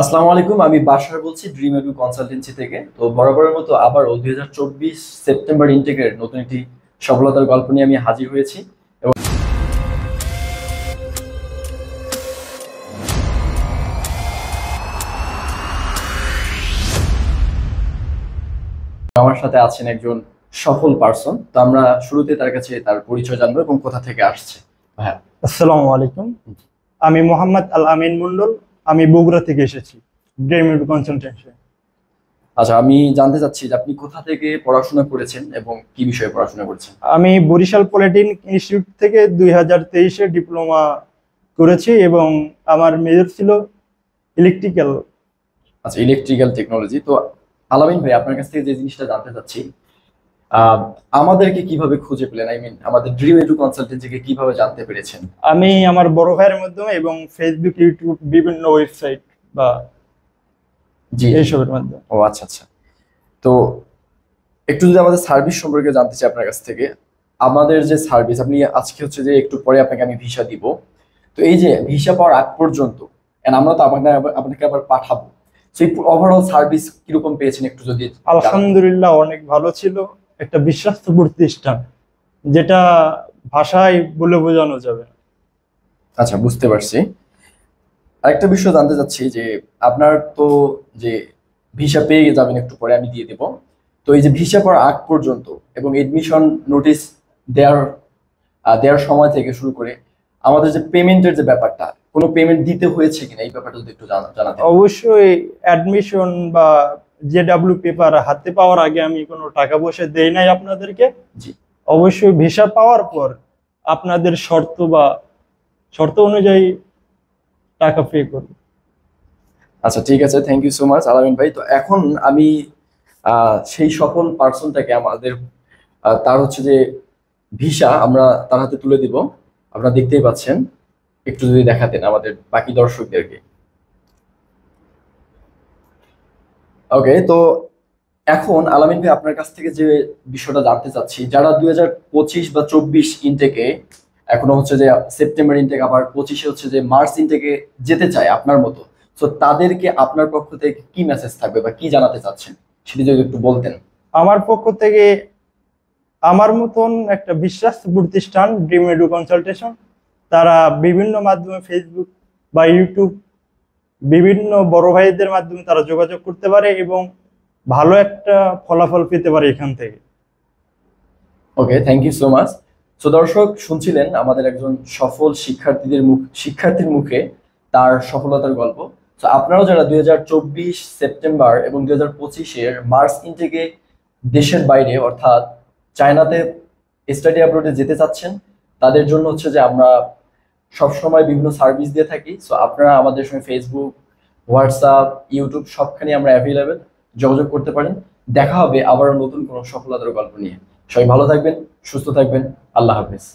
আসসালামু আলাইকুম, আমি বাশার বলছি ড্রিম এডু কনসালটেন্সি থেকে। তো বরাবরের মতো আবারও 2024 সেপ্টেম্বর ইনটেকের নতুন একটি সফলতার গল্প নিয়ে আমি হাজির হয়েছি এবং আমার সাথে আছেন একজন সফল পার্সন। তো আমরা শুরুতে তার কাছে তার পরিচয় জানবো এবং কোথা থেকে আসছে। হ্যাঁ, আসসালামু আলাইকুম। আমি মোহাম্মদ আল আমিন মন্ডল। আমি বগুড়া থেকে এসেছি ড্রিম এডু কনসালটেন্সি। আচ্ছা, আমি জানতে চাচ্ছি যে আপনি কোথা থেকে পড়াশোনা করেছেন এবং কি বিষয়ে পড়াশোনা করেছেন। আমি বরিশাল পলিটেকনিক ইনস্টিটিউট থেকে 2023-এ ডিপ্লোমা করেছি এবং আমার মেজর ছিল ইলেকট্রিক্যাল। আচ্ছা, ইলেকট্রিক্যাল টেকনোলজি। তো আলামিন ভাই, আপনার কাছ থেকে যে জিনিসটা জানতে চাচ্ছি, আহ, আমাদেরকে কিভাবে খুঁজে পেলেন? আমাদের ড্রিম এডু কনসালটেন্সিকে কিভাবে জানতে পেরেছেন? আমি আমার বড় ভাইয়ের মাধ্যমে এবং ফেসবুক, ইউটিউব, বিভিন্ন ওয়েবসাইট বা জি, এইসবের মাধ্যমে। ও আচ্ছা আচ্ছা। তো একটু যদি আমাদের সার্ভিস সম্পর্কে জানতে চাই আপনার কাছ থেকে। আমাদের যে সার্ভিস, আপনি আজকে হচ্ছে যে একটু পরে আপনাকে আমি ভিসা দিব। তো এই যে ভিসা পাওয়ার আগ পর্যন্ত and আমরা তো আপনাকে আবার পাঠাবো, সেই ওভারঅল সার্ভিস কিরকম পেয়েছেন একটু যদি জানাতেন। আলহামদুলিল্লাহ, অনেক ভালো ছিল। একটা বিশ্বস্ত প্রতিষ্ঠান, যেটা ভাষায় বলে বোঝানো যাবে না। আচ্ছা, বুঝতে পারছি। আরেকটা বিষয় জানতে চাচ্ছি যে আপনার তো যে ভিসা পেয়ে যাবেন একটু পরে, আমি দিয়ে দেব। তো এই যে ভিসা পাওয়ার আগ পর্যন্ত এবং এডমিশন নোটিশ দেওয়ার দেওয়ার সময় থেকে শুরু করে আমাদের যে পেমেন্টের যে ব্যাপারটা, কোনো পেমেন্ট দিতে হয়েছে কিনা এই ব্যাপারটা যদি একটু জানাতেন। অবশ্যই অ্যাডমিশন বা জেডব্লিউ পেপার হাতে পাওয়ার আগে আমি কোনো টাকা পয়সা দেই নাই আপনাদেরকে। জি, অবশ্যই ভিসা পাওয়ার পর আপনাদের শর্ত অনুযায়ী টাকা পে করব। আচ্ছা, ঠিক আছে, থ্যাংক ইউ সো মাচ আলামিন ভাই। তো এখন আমি সেই সফল পার্সনটাকে আমাদের তার হচ্ছে যে ভিসা আমরা তার হাতে তুলে দিব। আপনারা দেখতেই পাচ্ছেন, একটু যদি দেখাতেন আমাদের বাকি দর্শকদেরকে। ওকে, তো এখন আলামিন ভাই আপনার কাছ থেকে যে বিষয়টা জানতে চাচ্ছি, যারা 2025 বা 24 ইনটেকে এখনো হচ্ছে যে সেপ্টেম্বর ইনটেক, আবার 25-এ হচ্ছে যে মার্চ ইনটেকে যেতে চায় আপনার মতো, তো তাদেরকে আপনার পক্ষ থেকে কি মেসেজ থাকবে বা কি জানাতে চাচ্ছেন সেটা যদি একটু বলতেন। আমার পক্ষ থেকে আমার মতন একটা বিশ্বাস্ত প্রতিষ্ঠান ড্রিম এডু কনসালটেশন, তারা বিভিন্ন মাধ্যমে ফেসবুক বা ইউটিউব, বিভিন্ন বড় ভাইদের মাধ্যমে তারা যোগাযোগ করতে পারে এবং ভালো একটা ফলাফল পেতে পারে এখান থেকে। Okay, thank you so much. So দর্শক, শুনছিলেন আমাদের একজন সফল শিক্ষার্থীর মুখে তার সফলতার গল্প। তো আপনারাও যারা 2024 সেপ্টেম্বর এবং 2025-এর মার্চ ইনটেকে দেশের বাইরে অর্থাৎ চায়নাতে স্টাডি অ্যাব্রোডে যেতে চাচ্ছেন, তাদের জন্য হচ্ছে যে আমরা সবসময় বিভিন্ন সার্ভিস দিয়ে থাকি। সো আপনারা আমাদের সঙ্গে ফেসবুক, হোয়াটসঅ্যাপ, ইউটিউব সবখানে আমরা অ্যাভেলেবেল, যোগাযোগ করতে পারেন। দেখা হবে আবারও নতুন কোনো সফলতার গল্প নিয়ে। সবাই ভালো থাকবেন, সুস্থ থাকবেন। আল্লাহ হাফেজ।